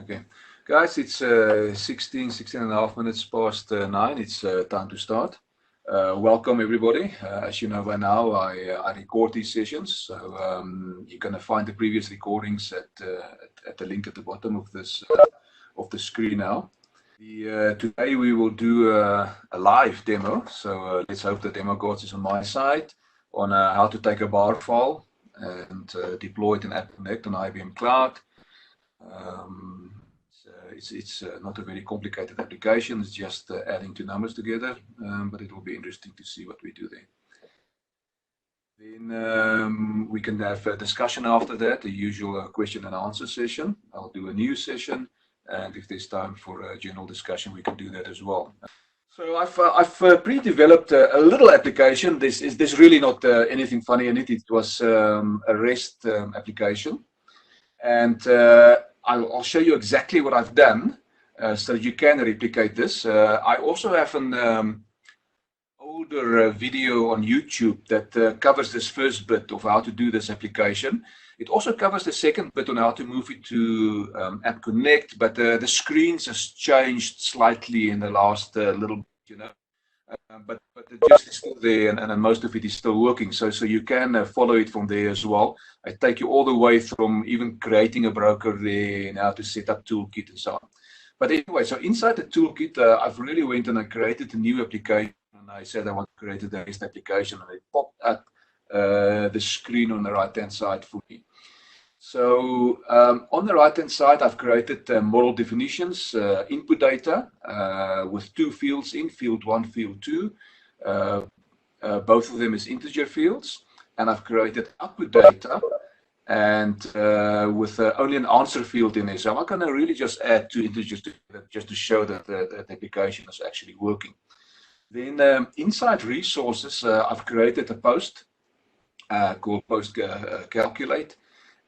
Okay, guys, it's 16 and a half minutes past 9. It's time to start. Welcome, everybody. As you know by now, I record these sessions, so you're going to find the previous recordings at the link at the bottom of this of the screen now. Today we will do a live demo, so let's hope the demo gods is on my side on how to take a bar file and deploy it in App Connect on IBM Cloud. It's not a very complicated application. It's just adding two numbers together, but it will be interesting to see what we do there. Then we can have a discussion after that, the usual question and answer session. I'll do a new session, and if there's time for a general discussion, we can do that as well. So I've pre-developed a little application. There's really not anything funny in it. It was a REST application, and I'll show you exactly what I've done so you can replicate this. I also have an older video on YouTube that covers this first bit of how to do this application. It also covers the second bit on how to move it to App Connect, but the screens has changed slightly in the last little bit, you know. But the gist is still there, and most of it is still working. So you can follow it from there as well. I take you all the way from even creating a broker there and how to set up toolkit and so on. But anyway, so inside the toolkit, I've really went and I created a new application. And I said I want to create a REST application, and it popped up the screen on the right-hand side for me. So on the right-hand side, I've created model definitions, input data with two fields in, field 1, field 2. Both of them is integer fields. And I've created output data and with only an answer field in there. So I'm not going to really just add two integers together just to show that the application is actually working. Then inside resources, I've created a post called post calculate.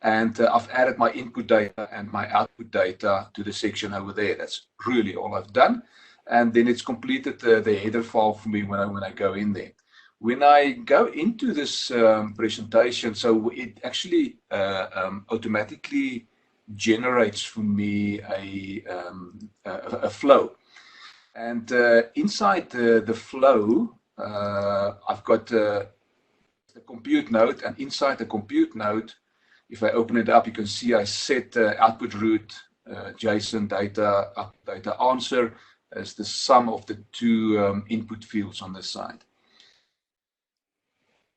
And I've added my input data and my output data to the section over there. That's really all I've done. And then it's completed the header file for me when I go in there. When I go into this presentation, so it actually automatically generates for me a flow. And inside the flow, I've got the compute node, and inside the compute node, if I open it up, you can see I set output root, JSON data, output data answer as the sum of the two input fields on this side.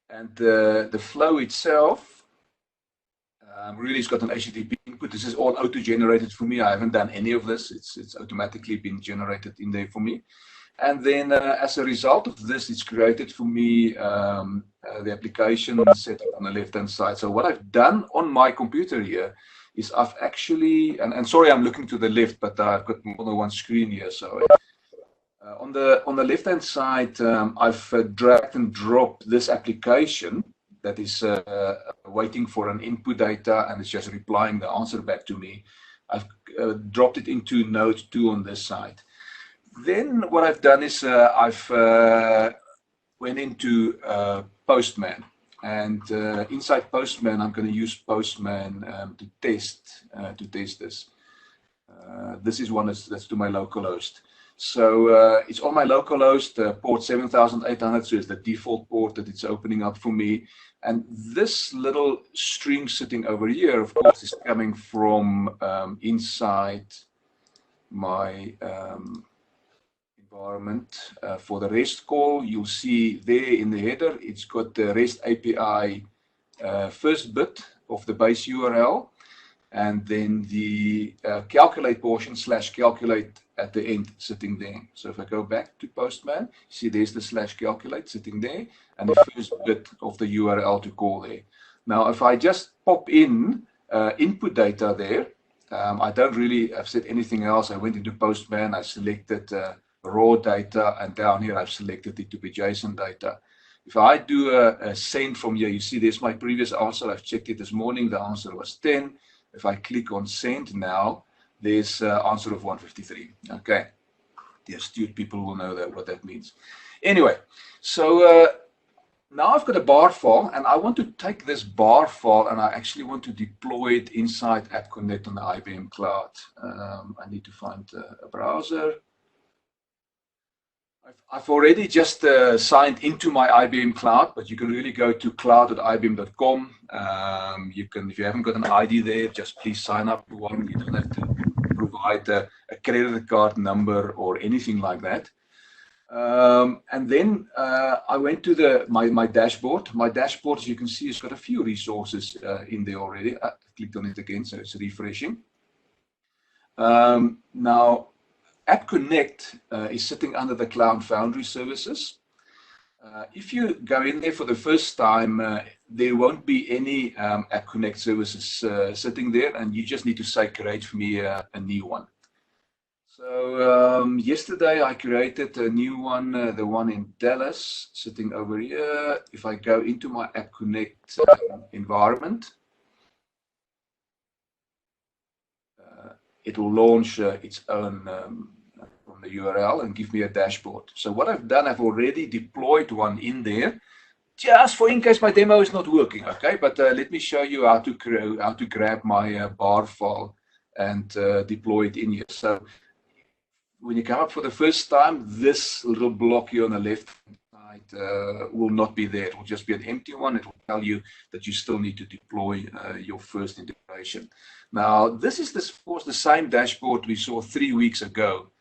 And the flow itself really has got an HTTP input. This is all auto-generated for me. I haven't done any of this. It's automatically been generated in there for me. And then as a result of this, it's created for me the application set up on the left-hand side. So what I've done on my computer here is I've actually, and sorry, I'm looking to the left, but I've got more than one screen here. So on the left-hand side, I've dragged and dropped this application that is waiting for an input data, and it's just replying the answer back to me. I've dropped it into node 2 on this side. Then what I've done is I've went into Postman, and inside Postman I'm going to use Postman to test this. This is one that's to my localhost. So it's on my localhost, port 7800, so it's the default port that it's opening up for me. And this little string sitting over here, of course, is coming from inside my environment for the REST call. You'll see there in the header, it's got the REST API first bit of the base URL, and then the calculate portion / calculate at the end sitting there. So if I go back to Postman, see there's the / calculate sitting there, and the first bit of the URL to call there. Now, if I just pop in input data there, I don't really have said anything else. I went into Postman, I selected raw data, and down here I've selected it to be JSON data. If I do a send from here, you see there's my previous answer. I've checked it this morning. The answer was 10. If I click on send now, there's answer of 153. Okay. The astute people will know what that means. Anyway, so now I've got a bar file, and I want to take this bar file and I actually want to deploy it inside App Connect on the IBM Cloud. I need to find a browser. I've already just signed into my IBM Cloud, but you can really go to cloud.ibm.com. You can, if you haven't got an ID there, just please sign up for one. You don't have to provide a credit card number or anything like that. And then I went to my dashboard. My dashboard, as you can see, has got a few resources in there already. I clicked on it again, so it's refreshing. Now, App Connect is sitting under the Cloud Foundry services. If you go in there for the first time, there won't be any App Connect services sitting there, and you just need to say, create for me a new one. So yesterday I created a new one, the one in Dallas, sitting over here. If I go into my App Connect environment, it will launch its own from the URL and give me a dashboard. So what I've done, I've already deployed one in there, just for in case my demo is not working. Okay, but let me show you how to grab my bar file and deploy it in here. So when you come up for the first time, this little block here on the left side will not be there. It will just be an empty one. It will tell you that you still need to deploy your first integration. Now, this is, of course, the same dashboard we saw 3 weeks ago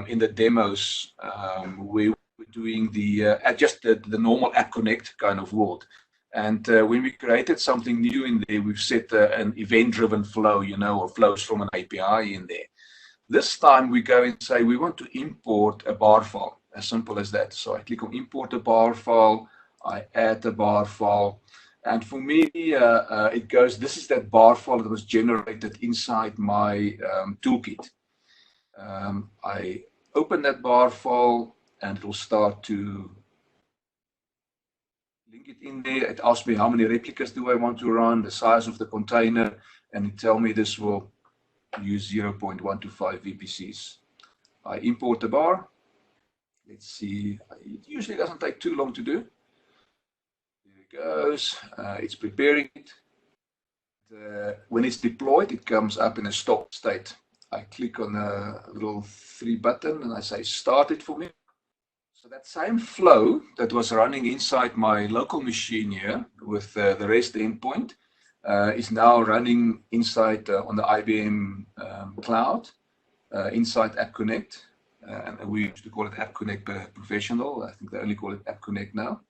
in the demos. We were doing just the normal App Connect kind of world. And when we created something new in there, we've set an event-driven flow, or flows from an API in there. This time we go and say we want to import a bar file, as simple as that. So I click on import a bar file, I add the bar file, and for me it goes, this is that bar file that was generated inside my toolkit. I open that bar file and it will start to link it in there. It asks me how many replicas do I want to run, the size of the container, and it tells me this will use 0.125 VPCs. I import the bar. Let's see. It usually doesn't take too long to do. There it goes. It's preparing it. When it's deployed, it comes up in a stop state. I click on the little 3 button and I say start it for me. So that same flow that was running inside my local machine here with the REST endpoint is now running inside on the IBM Cloud, inside App Connect. And we used to call it App Connect Professional. I think they only call it App Connect now.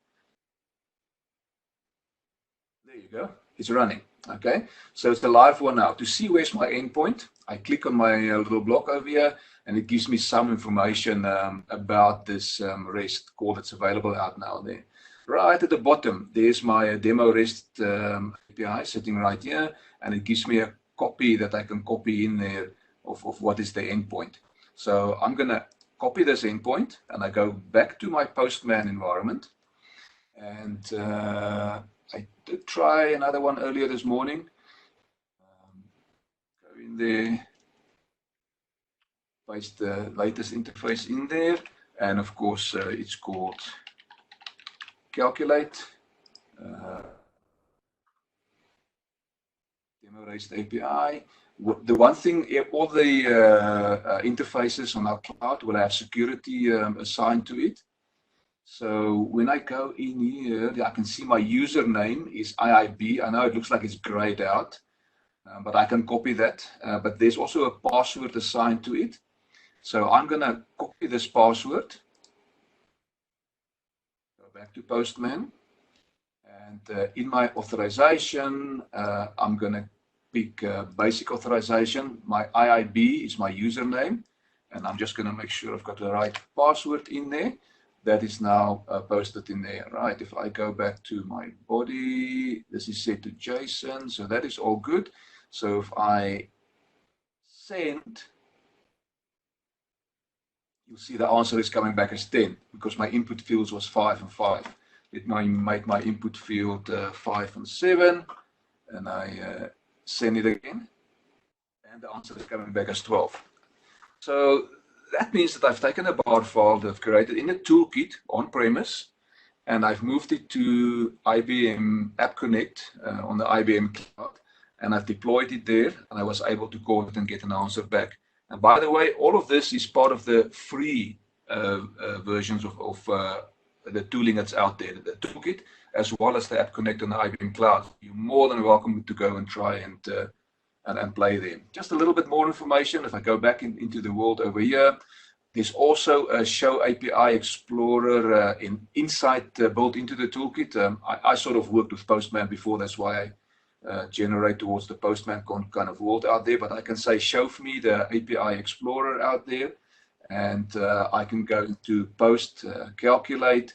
There you go. It's running. Okay. So it's the live one now. To see where's my endpoint, I click on my little block over here, and it gives me some information about this REST call that's available out now there. Right at the bottom, there's my demo REST API sitting right here, and it gives me a copy that I can copy in there of what is the endpoint. So I'm going to copy this endpoint, and I go back to my Postman environment. And I did try another one earlier this morning. Go in there, paste the latest interface in there, and of course it's called calculate. Demo REST API. The one thing, all the interfaces on our cloud will have security assigned to it. So when I go in here, I can see my username is IIB. I know it looks like it's grayed out, but I can copy that. But there's also a password assigned to it. So I'm going to copy this password. Go back to Postman. And in my authorization, I'm going to pick basic authorization. My IIB is my username. And I'm just going to make sure I've got the right password in there. That is now posted in there, right? If I go back to my body, this is set to JSON, so that is all good. So if I send, you'll see the answer is coming back as 10 because my input fields was 5 and 5. Let me make my input field 5 and 7, and I send it again, and the answer is coming back as 12. So that means that I've taken a bar file that I've created in a toolkit on premise, and I've moved it to IBM App Connect on the IBM Cloud, and I've deployed it there, and I was able to call it and get an answer back. And by the way, all of this is part of the free versions of the tooling that's out there, the toolkit, as well as the App Connect on the IBM Cloud. You're more than welcome to go and try and play them. Just a little bit more information. If I go back into the world over here, there's also a Show API Explorer inside built into the toolkit. I sort of worked with Postman before, that's why I generate towards the Postman kind of world out there. But I can say, show me the API Explorer out there, and I can go to Post, calculate.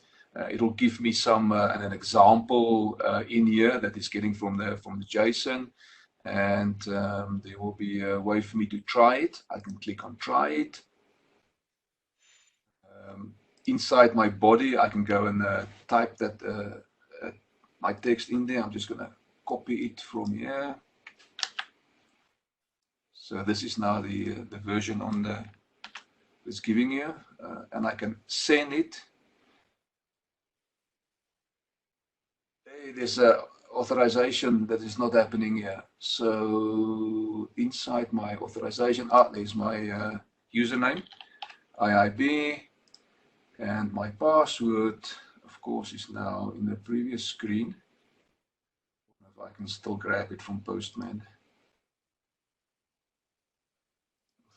It'll give me an example in here that is getting from the JSON, and there will be a way for me to try it. I can click on try it. Inside my body, I can go and type that my text in there. I'm just going to copy it from here. So this is now the version on it's giving here, and I can send it. Hey, there's a authorization that is not happening here. So inside my authorization, there's my username, IIB. And my password, of course, is now in the previous screen. If I can still grab it from Postman.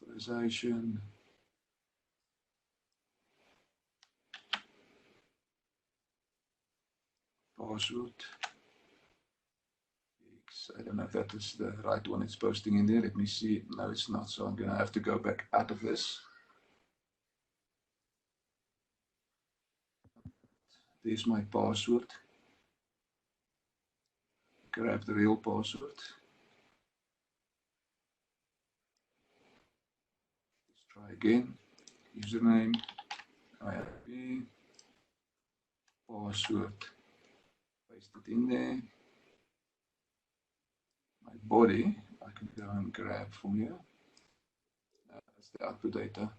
Authorization. Password. I don't know if that is the right one it's posting in there. Let me see. No, it's not. So I'm going to have to go back out of this. There's my password. Grab the real password. Let's try again. Username, IIB, password. Paste it in there. My body, I can go and grab from here. That's the output data.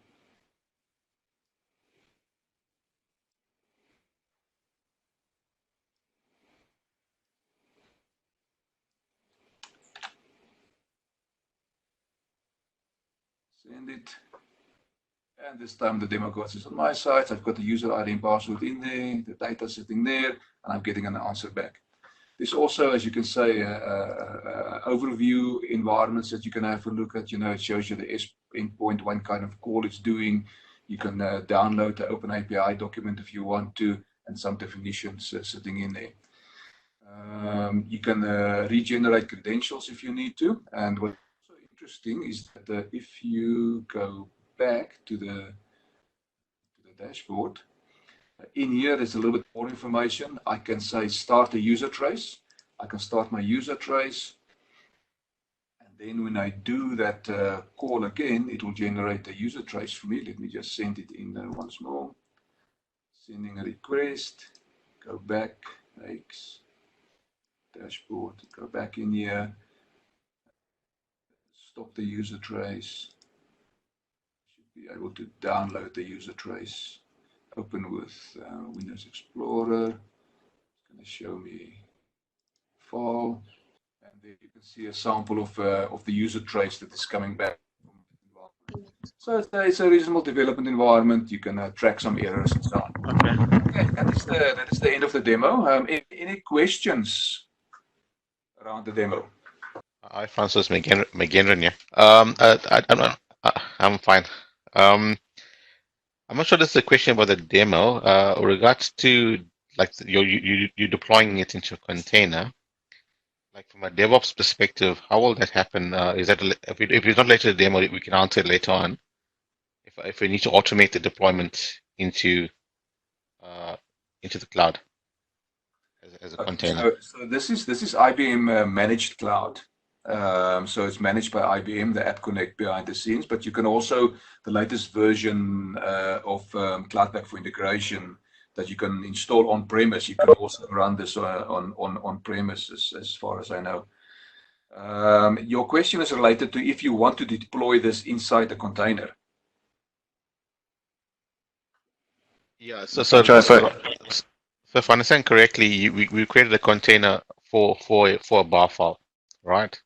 Send it. And this time the demo course is on my side. I've got the user ID and password in there, the data sitting there, and I'm getting an answer back. There's also, as you can say, overview environments that you can have a look at. You know, it shows you the S endpoint, one kind of call it's doing. You can download the Open API document if you want to, and some definitions sitting in there. You can regenerate credentials if you need to. And what's also interesting is that if you go back to the dashboard, in here there's a little bit more information. I can say start a user trace. I can start my user trace, and then when I do that call again, it will generate a user trace for me. Let me just send it in there once more. Sending a request, go back, X, dashboard, go back in here, stop the user trace. Should be able to download the user trace. Open with Windows Explorer. It's going to show me file, and there you can see a sample of the user trace that is coming back from the environment. So it's a reasonable development environment. You can track some errors and so on. Okay, that is the end of the demo. Any questions around the demo? Hi, Francis McGinran here. I'm fine. I'm not sure this is a question about the demo. Regards to like you're deploying it into a container. Like from a DevOps perspective, how will that happen? Is that if it's not later the demo, we can answer it later on. If we need to automate the deployment into the cloud as a container. So this is IBM managed cloud. So it's managed by IBM, the App Connect behind the scenes, but you can also, the latest version of Cloud Pack for integration that you can install on-premise, you can also run this on-premise as far as I know. Your question is related to if you want to deploy this inside the container. Yeah, So if I understand correctly, we created a container for a bar file, right?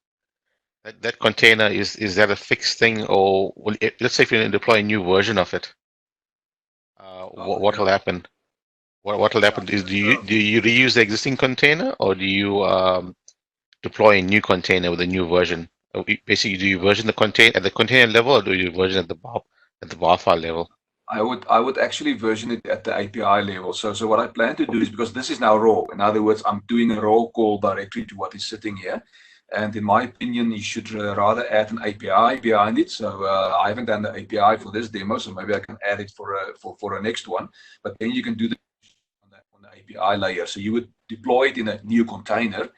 That container is that a fixed thing, or let's say if you deploy a new version of it, Oh, what yeah. will happen? What will Yeah. happen is do you reuse the existing container, or do you deploy a new container with a new version? Basically, do you version the container at the container level, or do you version at the bar file level? I would actually version it at the API level. So what I plan to do is, because this is now raw. In other words, I'm doing a raw call directly to what is sitting here. And in my opinion, you should rather add an API behind it. So I haven't done the API for this demo, so maybe I can add it for a next one. But then you can do the on the API layer. So you would deploy it in a new container,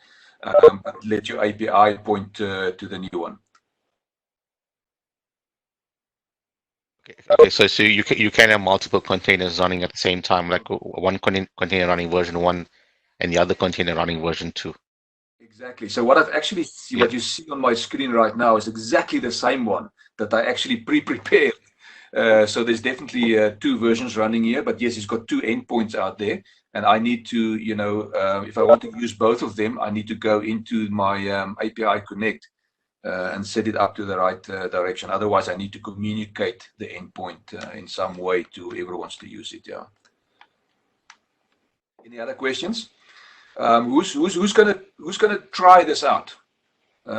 but let your API point to the new one. Okay, so you can have multiple containers running at the same time, like one container running version 1 and the other container running version 2. Exactly. So what I've actually see, Yeah. what you see on my screen right now is exactly the same one that I actually pre-prepared. So there's definitely two versions running here, but yes, it's got two endpoints out there, and I need to, if I want to use both of them, I need to go into my API Connect and set it up to the right direction. Otherwise, I need to communicate the endpoint in some way to whoever wants to use it. Yeah. Any other questions? Who's gonna try this out?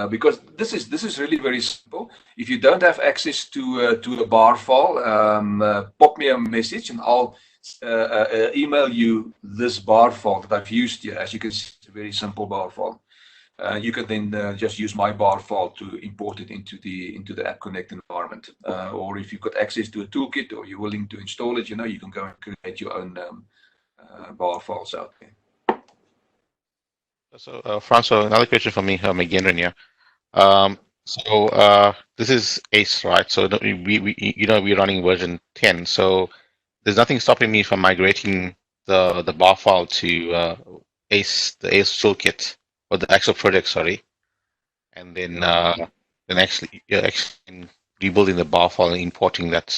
Because this is really very simple. If you don't have access to a bar file, pop me a message and I'll email you this bar file that I've used here. As you can see, it's a very simple bar file. You can then just use my bar file to import it into the App Connect environment. Or if you've got access to a toolkit or you're willing to install it, you can go and create your own bar files out there. So, Francois, another question for me, again, yeah. So this is ACE, right? So we're running version 10. So there's nothing stopping me from migrating the bar file to ACE, the ACE toolkit, or the actual project, sorry, and then actually rebuilding the bar file and importing that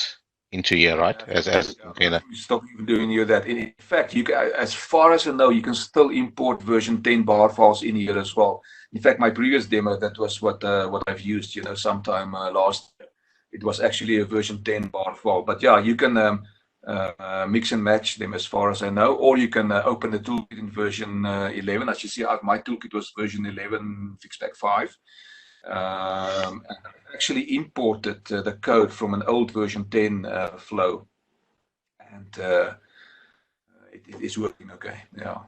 into here, right? As a Yeah, container. stop even doing you that. In fact, as far as I know, you can still import version 10 bar files in here as well. In fact, my previous demo, that was what I've used, sometime last year. It was actually a version 10 bar file. But yeah, you can mix and match them as far as I know, or you can open the toolkit in version 11. As you see, my toolkit was version 11 Fixpack 5. And I actually imported the code from an old version 10 flow, and it is working okay. Yeah.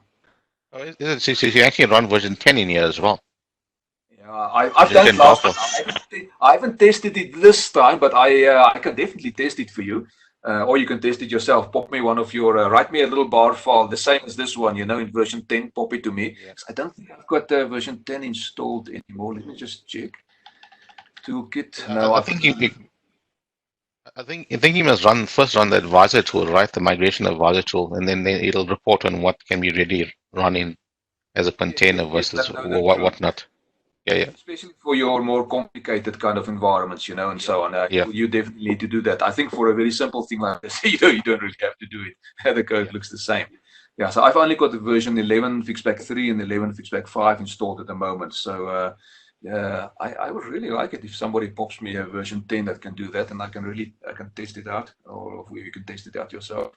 Oh, so you actually run version 10 in here as well. Yeah, I've Version done it 10 bar last time. file. I haven't tested it this time, but I can definitely test it for you. Or you can test it yourself. Pop me one of your, write me a little bar file, the same as this one, in version 10, pop it to me. Yeah. I don't think I've got version 10 installed anymore. Let me just check. Toolkit. No, I I've think got. I think you must first run the advisor tool, right? The migration advisor tool, and then it'll report on what can be really run in as a Yes, yes, container yes. versus No, that's true. what not. Yeah, yeah, Especially for your more complicated kind of environments, and yeah, so on. yeah, You definitely need to do that. I think for a very simple thing like this, you don't really have to do it. The code yeah. looks the same. Yeah, so I've only got the version 11 Fixpack 3 and 11 Fixpack 5 installed at the moment. So yeah, I would really like it if somebody pops me a version 10 that can do that, and I can test it out, or if you can test it out yourself.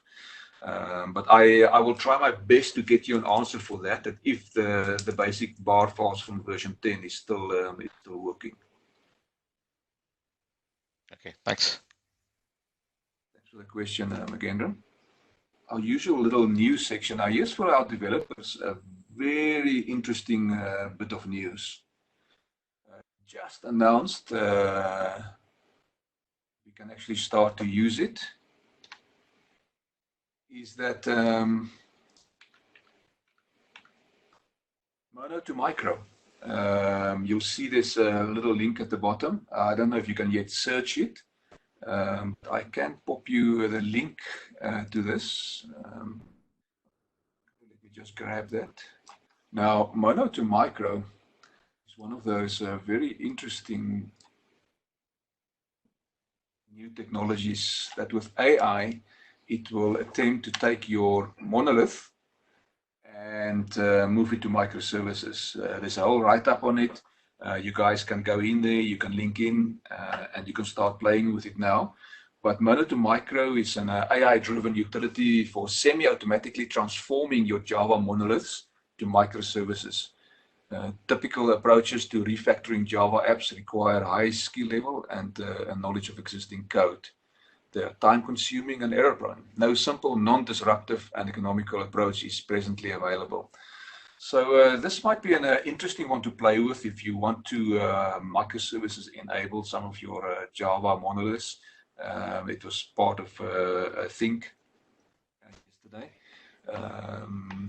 But I will try my best to get you an answer for that. That if the basic bar files from version 10 is still working. Okay, thanks. Thanks for the question, Magendra. Our usual little news section. Now, here's for our developers a very interesting bit of news. Just announced we can actually start to use it. Is that mono to micro? You'll see this little link at the bottom. I don't know if you can yet search it. I can pop you the link to this. Let me just grab that. Now, mono to micro is one of those very interesting new technologies that with AI, it will attempt to take your monolith and move it to microservices. There's a whole write-up on it. You guys can go in there, you can link in, and you can start playing with it now. But Mono to Micro is an AI-driven utility for semi-automatically transforming your Java monoliths to microservices. Typical approaches to refactoring Java apps require high skill level and a knowledge of existing code. They are time-consuming and error-prone. No simple, non-disruptive and economical approach is presently available. So this might be an interesting one to play with if you want to microservices enable some of your Java monoliths. It was part of I think yesterday.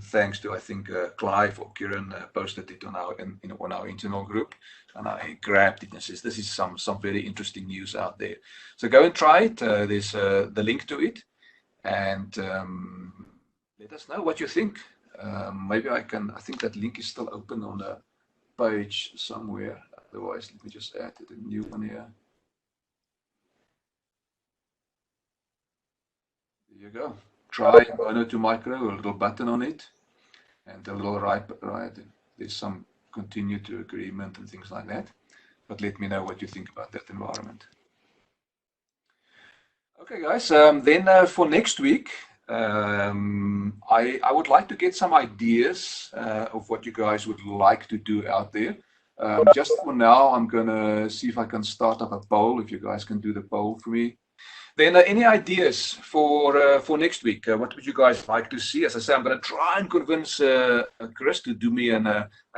Thanks to I think Clive or Kieran posted it on our internal group, and I grabbed it and says this is some very interesting news out there. So go and try it. There's the link to it, and let us know what you think. Maybe I think that link is still open on the page somewhere. Otherwise, let me just add a new one here. There you go. Try Mono to Micro, a little button on it, and a little right. There's some continue to agreement and things like that. But let me know what you think about that environment. Okay, guys. Then for next week, I would like to get some ideas of what you guys would like to do out there. Just for now, I'm gonna see if I can start up a poll. If you guys can do the poll for me. Then any ideas for next week? What would you guys like to see? As I say, I'm going to try and convince Chris to do me an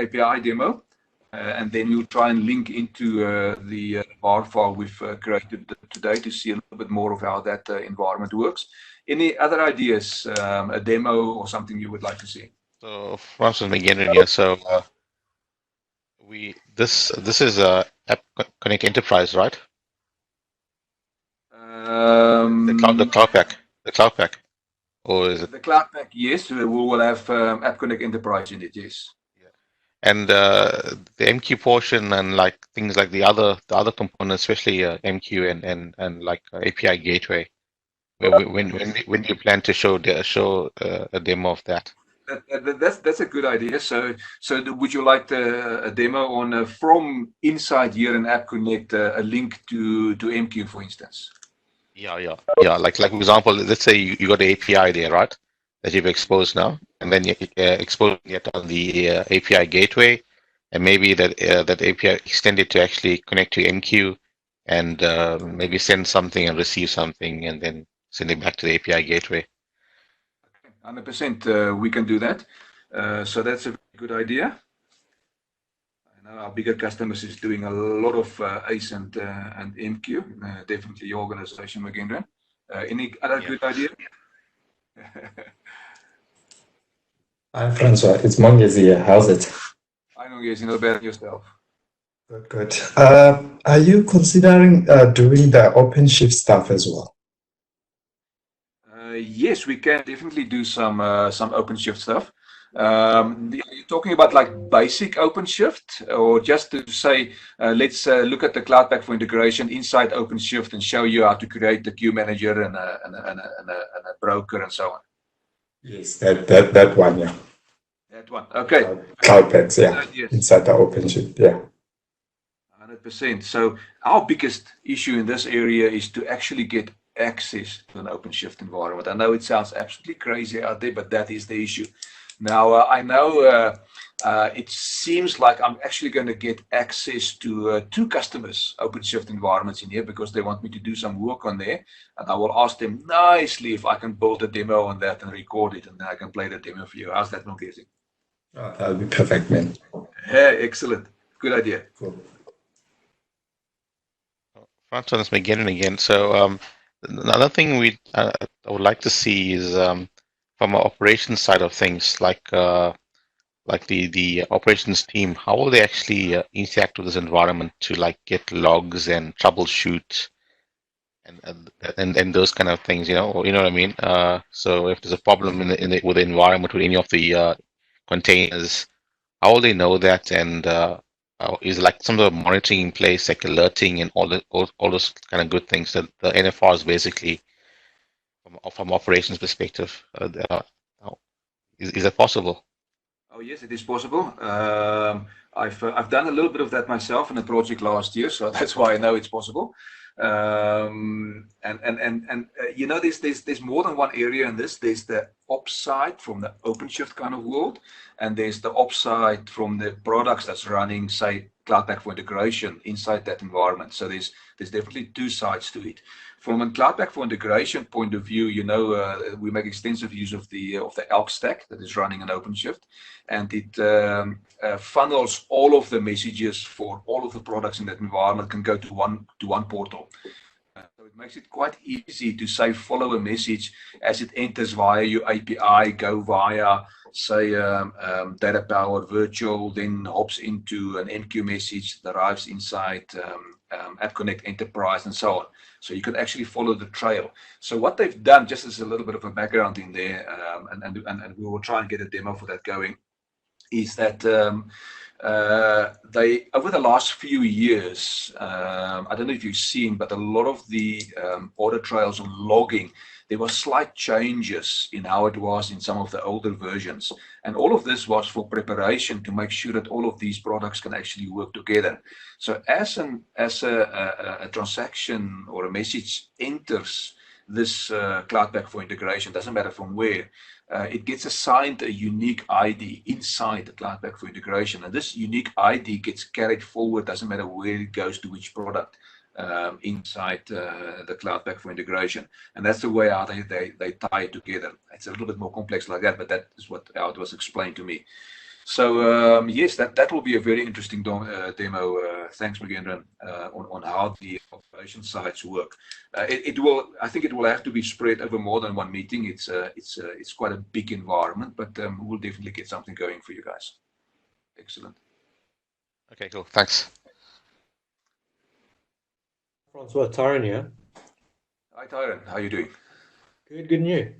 API demo, and then we'll try and link into the bar file we've created today to see a little bit more of how that environment works. Any other ideas, a demo or something you would like to see? So Francis McGinnon here. So this is App Connect Enterprise, right? The cloud pack, or is it the cloud pack? Yes, we will have App Connect Enterprise in it. Yes. Yeah. And the MQ portion and like things like the other components, especially MQ and like API gateway. When do you plan to show a demo of that? That's a good idea. So would you like a demo on from inside here in App Connect a link to MQ, for instance? Yeah. Like for example, let's say you got the API there, right? That you've exposed now, and then you expose it on the API gateway, and maybe that API extended to actually connect to MQ, and maybe send something and receive something, and then send it back to the API gateway. 100%, we can do that. So that's a good idea. Our bigger customers is doing a lot of ACE and MQ. Definitely your organization again. Any other good idea? Hi, Francois. It's Monges here. How's it? I know, yes, you know better yourself. Good. Are you considering doing the OpenShift stuff as well? Yes, we can definitely do some OpenShift stuff. Are you talking about like basic OpenShift, or just to say, let's look at the Cloud Pack for integration inside OpenShift and show you how to create the queue manager and a broker and so on? Yes, that one, yeah. That one, okay. Cloud Packs, yeah, yes. Inside the OpenShift, yeah. 100%. So our biggest issue in this area is to actually get access to an OpenShift environment. I know it sounds absolutely crazy out there, but that is the issue. Now, I know it seems like I'm actually going to get access to 2 customers' OpenShift environments in here because they want me to do some work on there. And I will ask them nicely if I can build a demo on that and record it, and then I can play the demo for you. How's that, Mongezi? Oh, that would be perfect, man. Yeah, excellent. Good idea. Cool. Francois is again. So another thing I would like to see is from an operations side of things, like the operations team, how will they actually interact with this environment to like get logs and troubleshoot and those kind of things, you know what I mean? So if there's a problem with the environment with any of the containers, how will they know that? And is like some sort of monitoring in place, like alerting and all those kind of good things that the NFR is basically from operations perspective. Is that possible? Oh yes, it is possible. I've done a little bit of that myself in a project last year, so that's why I know it's possible. You know, there's more than one area in this. There's the upside from the OpenShift kind of world, and there's the upside from the products that's running, say, Cloud Pack for integration inside that environment. So there's definitely two sides to it. From a Cloud Pack for integration point of view, you know, we make extensive use of the Elk stack that is running in OpenShift, and it funnels all of the messages for all of the products in that environment can go to one portal. So it makes it quite easy to say follow a message as it enters via your API, go via say data power virtual, then hops into an MQ message that arrives inside App Connect Enterprise and so on. So you can actually follow the trail. So what they've done, just as a little bit of a background in there, and we will try and get a demo for that going, is that they, over the last few years, I don't know if you've seen, but a lot of the audit trails and logging, there were slight changes in how it was in some of the older versions. And all of this was for preparation to make sure that all of these products can actually work together. So as a transaction or a message enters this Cloud Pack for integration, doesn't matter from where, it gets assigned a unique ID inside the Cloud Pack for integration. And this unique ID gets carried forward, doesn't matter where it goes to which product inside the Cloud Pack for integration. And that's the way how they tie it together. It's a little bit more complex like that, but that is how it was explained to me. So yes, that will be a very interesting demo. Thanks, Magendran, on how the operation sites work. It will, I think, it will have to be spread over more than one meeting. It's quite a big environment, but we'll definitely get something going for you guys. Excellent. Okay, cool. Thanks. Francois, Tyron here. Hi, Tyron. How are you doing? Good, good, and you?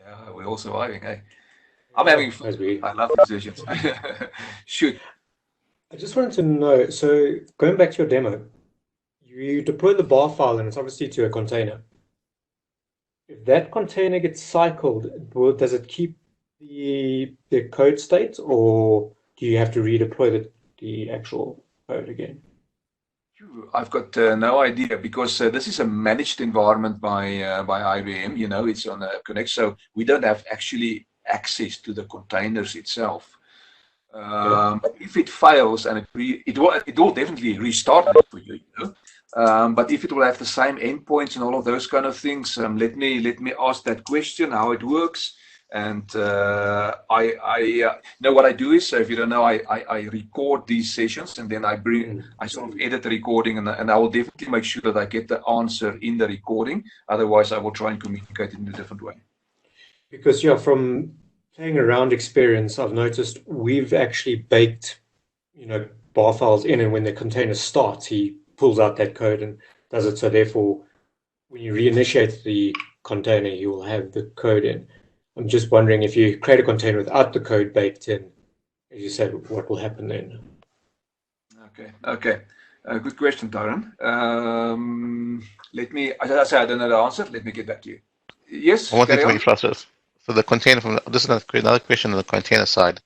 Yeah, we're all surviving, hey? I'm having fun. I love these sessions. Shoot. I just wanted to know, so going back to your demo, you deploy the bar file and it's obviously to a container. If that container gets cycled, does it keep the code state, or do you have to redeploy the actual code again? I've got no idea, because this is a managed environment by IBM. You know, it's on App Connect, so we don't have actually access to the containers itself. If it fails, and it will definitely restart it for you, you know? But if it will have the same endpoints and all of those kind of things, let me ask that question, how it works. And I know what I do is, so if you don't know, I record these sessions, and then I sort of edit the recording, and I will definitely make sure that I get the answer in the recording. Otherwise, I will try and communicate it in a different way. Because, yeah, from playing around experience, I've noticed we've actually baked, you know, bar files in, and when the container starts, he pulls out that code and does it. So therefore, when you reinitiate the container, you will have the code in. I'm just wondering, if you create a container without the code baked in, as you said, what will happen then? Okay. Good question, Tyron. Let me, as I say, I don't know the answer. Let me get back to you. Yes. One thing to be frustrated. So the container this is another question on the container side.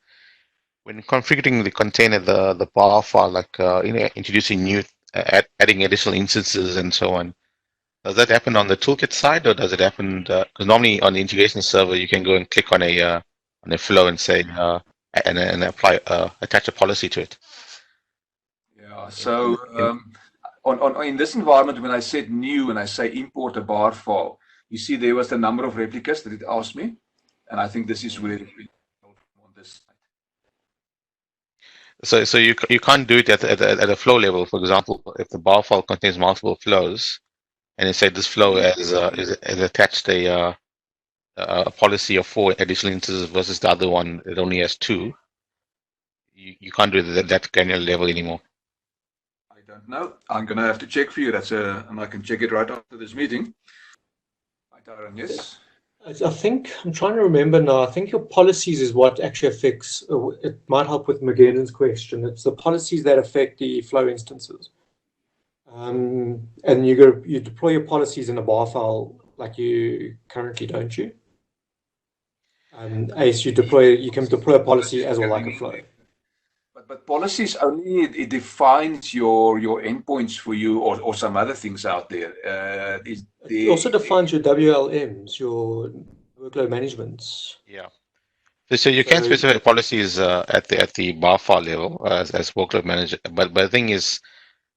When configuring the container, the bar file, like introducing new, adding additional instances and so on, does that happen on the toolkit side, or does it happen? Because normally on the integration server, you can go and click on a flow and say and apply attach a policy to it. Yeah. So in this environment, when I said new and I say import a bar file, you see there was the number of replicas that it asked me, and I think this is where on this side. So you can't do it at a flow level. For example, if the bar file contains multiple flows, and you say this flow is attached a policy of 4 additional instances versus the other one, it only has 2. You can't do it at that granular level anymore. I don't know. I'm going to have to check for you. And I can check it right after this meeting. Hi, Tyron. Yes. I think I'm trying to remember now. I think your policies is what actually affects. It might help with Magendan's question. It's the policies that affect the flow instances. And you deploy your policies in a bar file like you currently, don't you? ACE, you can deploy a policy as well like a flow. But policies only, it defines your endpoints for you, or some other things out there. It also defines your WLMs, your workload managements. Yeah. So you can specify policies at the bar file level as workload manager. But the thing is,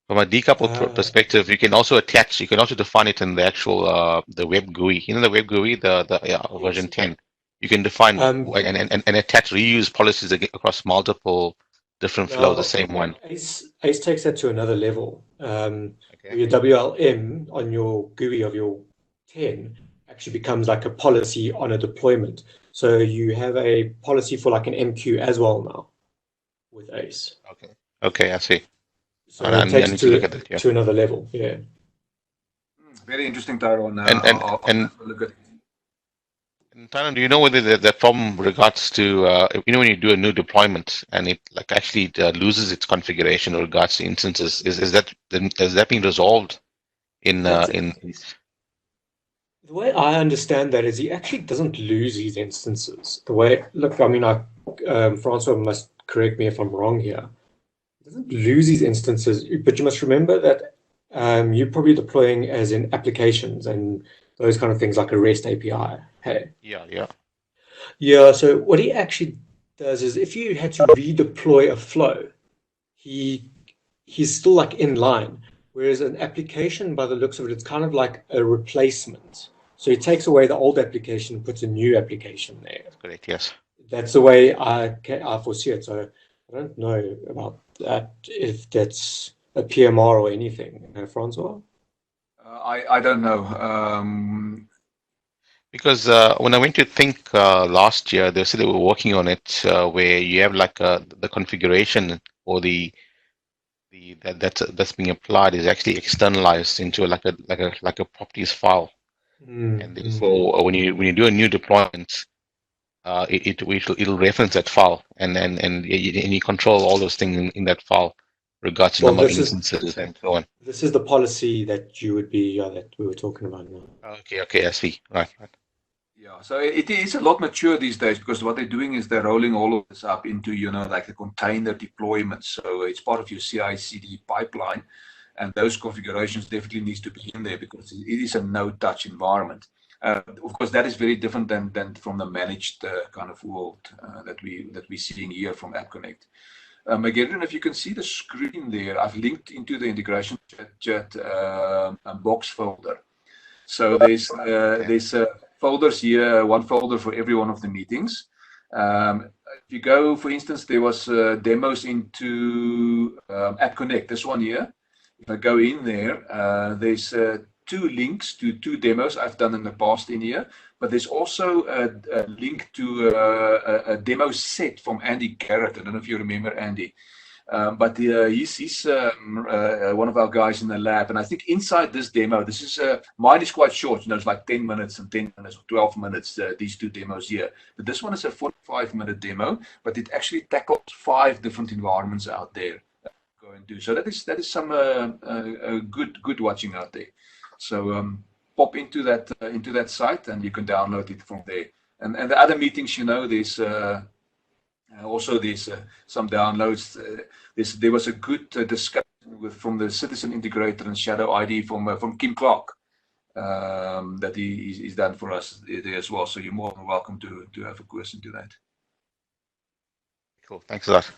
from a decoupled perspective, you can also define it in the actual the web GUI. You know the web GUI, the version 10. You can define and attach reuse policies across multiple different flows, the same one. ACE takes that to another level. Okay. Your WLM on your GUI of your 10 actually becomes like a policy on a deployment. So you have a policy for like an MQ as well now with ACE. Okay, I see. So it takes it to another level. Yeah. Very interesting, Tyrone. And Tyrone, do you know whether the problem regards to when you do a new deployment and it like actually loses its configuration in regards to instances, is that being resolved in The way I understand that is he actually doesn't lose his instances. Francois must correct me if I'm wrong here. He doesn't lose his instances, but you must remember that you're probably deploying as in applications and those kind of things like a REST API. Hey. Yeah. So what he actually does is if you had to redeploy a flow, he's still like in line. Whereas an application, by the looks of it, it's kind of like a replacement. So he takes away the old application and puts a new application there. That's correct, yes. That's the way I foresee it. So I don't know about that, if that's a PMR or anything. Francois? I don't know. Because when I went to think last year, they said they were working on it where you have like the configuration or that's being applied is actually externalized into like a properties file, and therefore when you do a new deployment, it'll reference that file, and you control all those things in that file, regards to number of instances and so on. This is the policy that you would be that we were talking about now. Okay, I see. Right. Yeah, so it is a lot mature these days because what they're doing is they're rolling all of this up into, like the container deployment. So it's part of your CI/CD pipeline, and those configurations definitely needs to be in there because it is a no-touch environment. Of course, that is very different than from the managed kind of world that we're seeing here from App Connect. Again, if you can see the screen there, I've linked into the integration chat box folder. So there's folders here, one folder for every one of the meetings. If you go, for instance, there was demos into App Connect, this one here. If I go in there, there's 2 links to 2 demos I've done in the past in here, but there's also a link to a demo set from Andy Garrett. I don't know if you remember Andy. But he's one of our guys in the lab, and I think inside this demo, this is mine is quite short. It's like 10 minutes and 10 minutes, or 12 minutes. These 2 demos here, but this one is a 45-minute demo, but it actually tackles 5 different environments out there. Go and do so. That is some good watching out there. So pop into that site, and you can download it from there. And the other meetings, there's. Also, there's some downloads. There was a good discussion from the Citizen Integrator and Shadow ID from Kim Clark that he's done for us there as well. So you're more than welcome to have a question to that. Cool. Thanks for that.